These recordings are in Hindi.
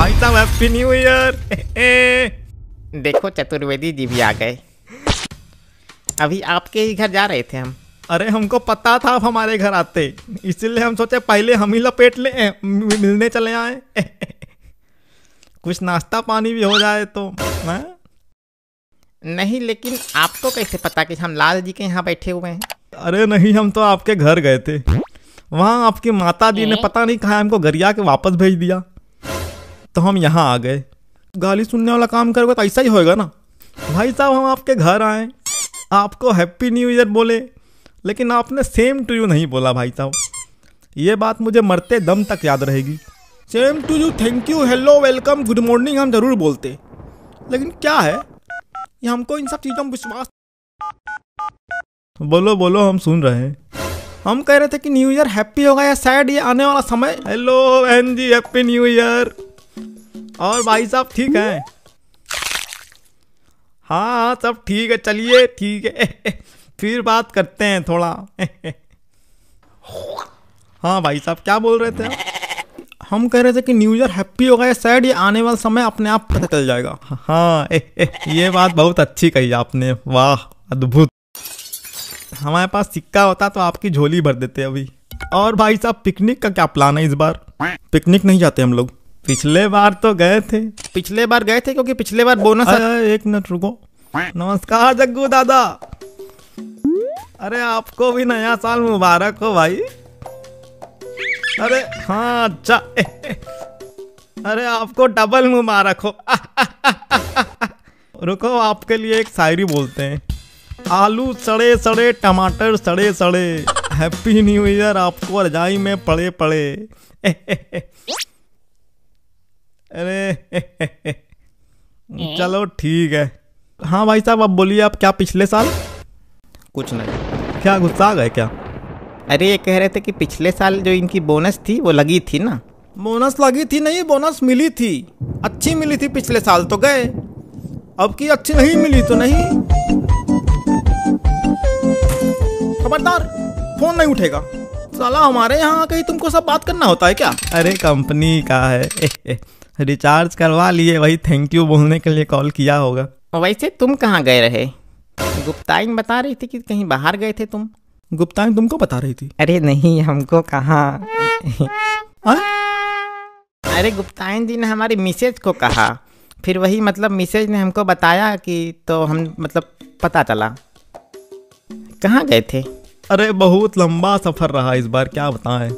भाई साहब हैप्पी न्यू ईयर। देखो चतुर्वेदी जी भी आ गए। अभी आपके ही घर जा रहे थे हम। अरे हमको पता था आप हमारे घर आते, इसीलिए हम सोचे पहले हम ही लपेट ले, मिलने चले आए। कुछ नाश्ता पानी भी हो जाए तो। नहीं, लेकिन आपको कैसे पता कि हम लाल जी के यहाँ बैठे हुए हैं? अरे नहीं, हम तो आपके घर गए थे, वहाँ आपकी माता जी ने पता नहीं कहा हमको गरिया के वापस भेज दिया, तो हम यहाँ आ गए। गाली सुनने वाला काम करोगे तो ऐसा ही होएगा ना। भाई साहब हम आपके घर आए, आपको हैप्पी न्यू ईयर बोले, लेकिन आपने सेम टू यू नहीं बोला। भाई साहब ये बात मुझे मरते दम तक याद रहेगी। Same to you, thank you, hello, welcome, good morning हम जरूर बोलते, लेकिन क्या है ये हमको इन सब चीज़ों में विश्वास। बोलो बोलो, हम सुन रहे हैं। हम कह रहे थे कि न्यू ईयर हैप्पी होगा या सैड ये आने वाला समय। हेलो बहन जी, हैप्पी न्यू ईयर। और भाई साहब ठीक है? हाँ सब ठीक है, चलिए ठीक है, फिर बात करते हैं थोड़ा। हाँ भाई साहब क्या बोल रहे थे? हम कह रहे थे कि न्यू ईयर हैप्पी होगा या सैड ये आने वाला समय अपने आप पता चल जाएगा। हाँ ये बात बहुत अच्छी कही आपने, वाह अद्भुत। हमारे पास सिक्का होता तो आपकी झोली भर देते अभी। और भाई साहब पिकनिक का क्या प्लान है इस बार? पिकनिक नहीं जाते हम लोग, पिछले बार तो गए थे। पिछले बार गए थे क्योंकि पिछले बार बोनस। एक मिनट रुको। नमस्कार जग्गू दादा। अरे आपको भी नया साल मुबारक हो भाई। अरे हाँ अच्छा। अरे आपको डबल मुबारक हो। रुको आपके लिए एक शायरी बोलते हैं। आलू सड़े सड़े, टमाटर सड़े सड़े, हैप्पी न्यू ईयर आपको रजाई में पड़े पड़े। अरे चलो ठीक है। हाँ भाई साहब अब बोलिए, आप क्या पिछले साल? कुछ नहीं। क्या गुस्सा आ गए क्या? अरे ये कह रहे थे कि पिछले साल जो इनकी बोनस थी वो लगी थी ना। बोनस लगी थी? नहीं, बोनस मिली थी, अच्छी मिली थी। पिछले साल तो गए, अब की अच्छी नहीं मिली तो नहीं। खबरदार, फोन नहीं उठेगा साला। हमारे यहाँ कहीं तुमको सब बात करना होता है क्या? अरे कंपनी का है, रिचार्ज करवा लिए, वही थैंक यू बोलने के लिए कॉल किया होगा। वैसे तुम कहाँ गए रहे? गुप्ताइन बता रही थी कि कहीं बाहर गए थे तुम। गुप्ताइन तुमको बता रही थी? अरे नहीं, हमको कहाँ। अरे गुप्ताइन जी ने हमारी मिसेज को कहा, फिर वही मतलब मिसेज ने हमको बताया कि, तो हम मतलब पता चला। कहाँ गए थे? अरे बहुत लंबा सफर रहा इस बार, क्या बताएं।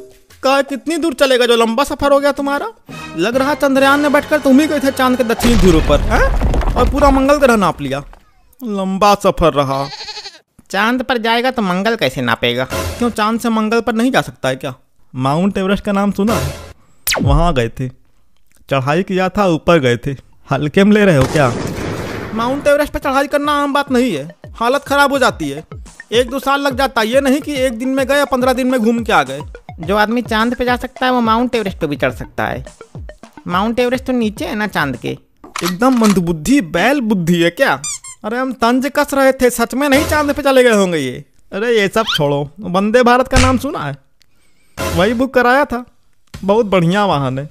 का कितनी दूर चलेगा जो लंबा सफर हो गया तुम्हारा? लग रहा चंद्रयान में बैठकर तुम ही गए थे चांद के दक्षिणी ध्रुव पर, और पूरा मंगल ग्रह नाप लिया। लंबा सफर रहा। चांद पर जाएगा तो मंगल कैसे नापेगा? क्यों, चांद से मंगल पर नहीं जा सकता है क्या? माउंट एवरेस्ट का नाम सुना है? वहाँ गए थे, चढ़ाई किया था, ऊपर गए थे। हल्के में ले रहे हो क्या? माउंट एवरेस्ट पर चढ़ाई करना आम बात नहीं है, हालत खराब हो जाती है। 1-2 साल लग जाता है, ये नहीं कि एक दिन में गए या 15 दिन में घूम के आ गए। जो आदमी चांद पे जा सकता है वो माउंट एवरेस्ट पे भी चढ़ सकता है। माउंट एवरेस्ट तो नीचे है ना चांद के। एकदम मंदबुद्धि, बैल बुद्धि है क्या? अरे हम तंज कस रहे थे, सच में नहीं चांद पे चले गए होंगे ये। अरे ये सब छोड़ो, वंदे भारत का नाम सुना है? वही बुक कराया था, बहुत बढ़िया वाहन है,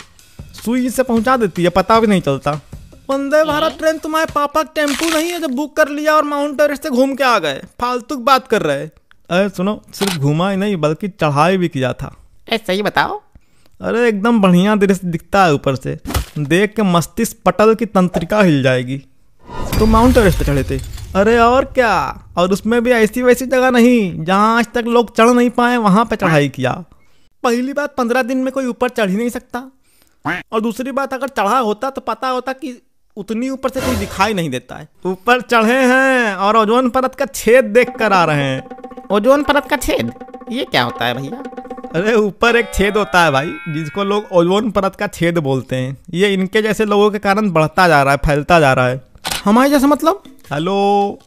सुई से पहुंचा देती है, पता भी नहीं चलता। वंदे भारत ट्रेन तुम्हारे पापा का टेम्पू नहीं है जो बुक कर लिया और माउंट एवरेस्ट से घूम के आ गए? फालतू की बात कर रहे। अरे सुनो, सिर्फ घूमा ही नहीं बल्कि चढ़ाई भी किया था। सही बताओ। अरे एकदम बढ़िया दृश्य दिखता है ऊपर से, देख के मस्तिष्क पटल की तंत्रिका हिल जाएगी। तो माउंट एवरेस्ट पे चढ़े थे? अरे और क्या, और उसमें भी ऐसी वैसी जगह नहीं जहाँ आज तक लोग चढ़ नहीं पाए, वहाँ पे चढ़ाई किया। पहली बात, 15 दिन में कोई ऊपर चढ़ ही नहीं सकता, और दूसरी बात अगर चढ़ा होता तो पता होता कि उतनी ऊपर से कोई दिखाई नहीं देता है। ऊपर चढ़े हैं और ओजोन परत का छेद देख कर आ रहे हैं। ओजोन परत का छेद, ये क्या होता है भैया? अरे ऊपर एक छेद होता है भाई, जिसको लोग ओजोन परत का छेद बोलते हैं। ये इनके जैसे लोगों के कारण बढ़ता जा रहा है, फैलता जा रहा है। हमारे जैसा मतलब? हेलो,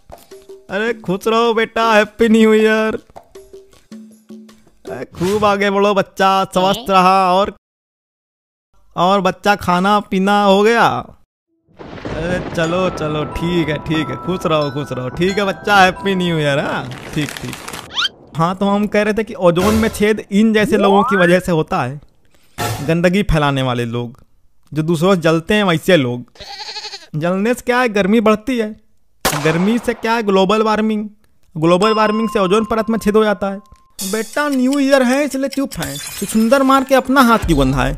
अरे खुश रहो बेटा, हैप्पी न्यू ईयर। खूब आगे बढ़ो बच्चा, स्वस्थ रहा। और बच्चा खाना पीना हो गया? अरे चलो चलो ठीक है, खुश रहो, ठीक है बच्चा, हैप्पी न्यू ईयर। हाँ ठीक। हाँ तो हम कह रहे थे कि ओजोन में छेद इन जैसे लोगों की वजह से होता है, गंदगी फैलाने वाले लोग, जो दूसरों से जलते हैं वैसे लोग। जलने से क्या है, गर्मी बढ़ती है। गर्मी से क्या है, ग्लोबल वार्मिंग। ग्लोबल वार्मिंग से ओजोन परत में छेद हो जाता है। बेटा न्यू ईयर है इसलिए चुप है, तो सुंदर मार के अपना हाथ क्यों बंधा है,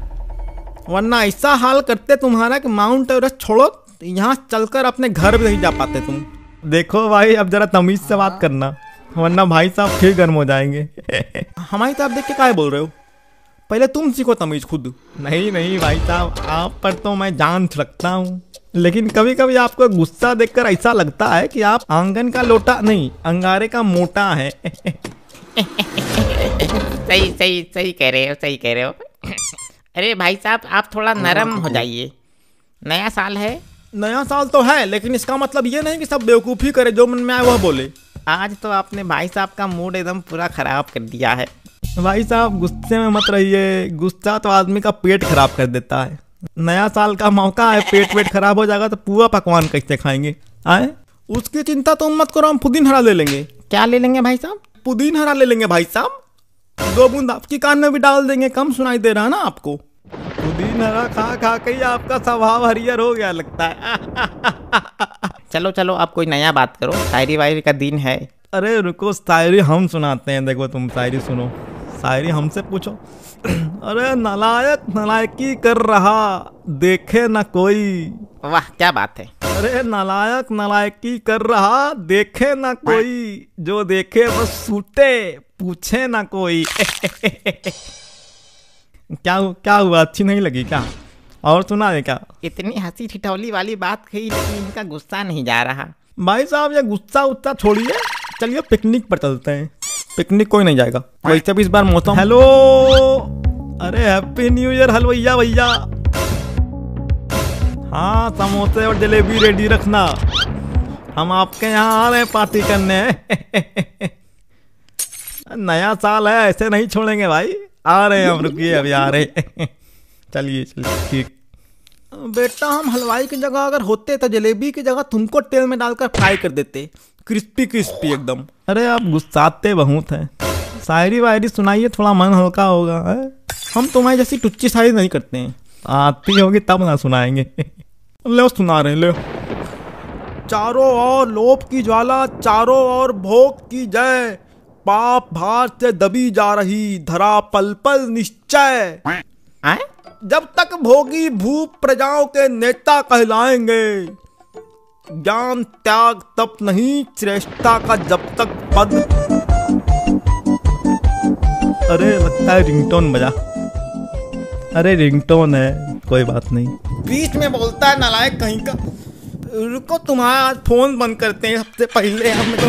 वरना ऐसा हाल करते तुम्हारा कि माउंट एवरेस्ट छोड़ो यहाँ चलकर अपने घर भी नहीं जा पाते तुम। देखो भाई अब जरा तमीज से बात करना, वरना भाई साहब फिर गर्म हो जाएंगे। हमारी तरफ देख के क्या बोल रहे हो, पहले तुम सीखो तमीज खुद। नहीं नहीं भाई साहब, आप पर तो मैं जान रखता हूँ, लेकिन कभी कभी आपको गुस्सा देखकर ऐसा लगता है कि आप आंगन का लोटा नहीं अंगारे का मोटा है। सही सही सही कह रहे हो, सही कह रहे हो। अरे भाई साहब आप थोड़ा नरम हो जाइए, नया साल है। नया साल तो है, लेकिन इसका मतलब ये नहीं कि सब बेवकूफ़ी करे, जो मन में आए वह बोले। आज तो आपने भाई साहब का मूड एकदम पूरा खराब कर दिया है। भाई साहब गुस्से में मत रहिए, गुस्सा तो आदमी का पेट खराब कर देता है। नया साल का मौका है, पेट वेट खराब हो जाएगा तो पूरा पकवान कैसे खाएंगे आए। उसकी चिंता तुम मत करो, हम पुदीन हरा ले लेंगे। क्या ले लेंगे भाई साहब? पुदीन हरा ले लेंगे भाई साहब, 2 बूंद आपकी कान में भी डाल देंगे, कम सुनाई दे रहा ना आपको। पुदीन हरा खा खा के ही आपका स्वभाव हरियर हो गया लगता है। चलो चलो आप कोई नया बात करो, शायरी वायरी का दिन है। अरे रुको, शायरी हम सुनाते हैं। देखो तुम शायरी सुनो, शायरी हमसे पूछो। अरे नालायक नालायकी कर रहा देखे ना कोई। वाह क्या बात है। अरे नालायक नालायकी कर रहा देखे ना कोई, जो देखे बस सूटे पूछे ना कोई। क्या हुआ, अच्छी नहीं लगी क्या? और सुना दे क्या? इतनी हंसी ठिठौली वाली बात कही, लेकिन इनका गुस्सा नहीं जा रहा। भाई साहब ये गुस्सा उस्सा छोड़िए, चलिए पिकनिक पर चलते हैं। पिकनिक कोई नहीं जाएगा, वैसे भी इस बार मौसम। हेलो, अरे हैप्पी न्यू ईयर हलवैया भैया। हाँ समोसे और जलेबी रेडी रखना, हम आपके यहाँ आ रहे हैं पार्टी करने। नया साल है, ऐसे नहीं छोड़ेंगे भाई, आ रहे हैं हम, रुकिए अभी आ रहे। चलिए चलिए ठीक। बेटा हम हलवाई की जगह अगर होते तो जलेबी की जगह तुमको तेल में डालकर फ्राई कर देते, क्रिस्पी क्रिस्पी एकदम। अरे आप गुस्साते बहुत हैं, शायरी वायरी सुनाइए, थोड़ा मन हल्का होगा है? हम तुम्हारी जैसी टुच्ची शायरी नहीं करते हैं, आती होगी तब ना सुनाएंगे। ले सुना रहे, ले। चारों ओर लोभ की ज्वाला, चारों ओर भोग की जय, पाप भार से दबी जा रही धरा पल पल निश्चय। जब तक भोगी भूप प्रजाओं के नेता कहलाएंगे, ज्ञान त्याग तप नहीं श्रेष्ठता का जब तक पद। अरे लगता है रिंगटोन बजा। अरे रिंगटोन है, कोई बात नहीं। बीच में बोलता है नालायक कहीं का। रुको तुम्हारा आज फोन बंद करते हैं, सबसे पहले हम तो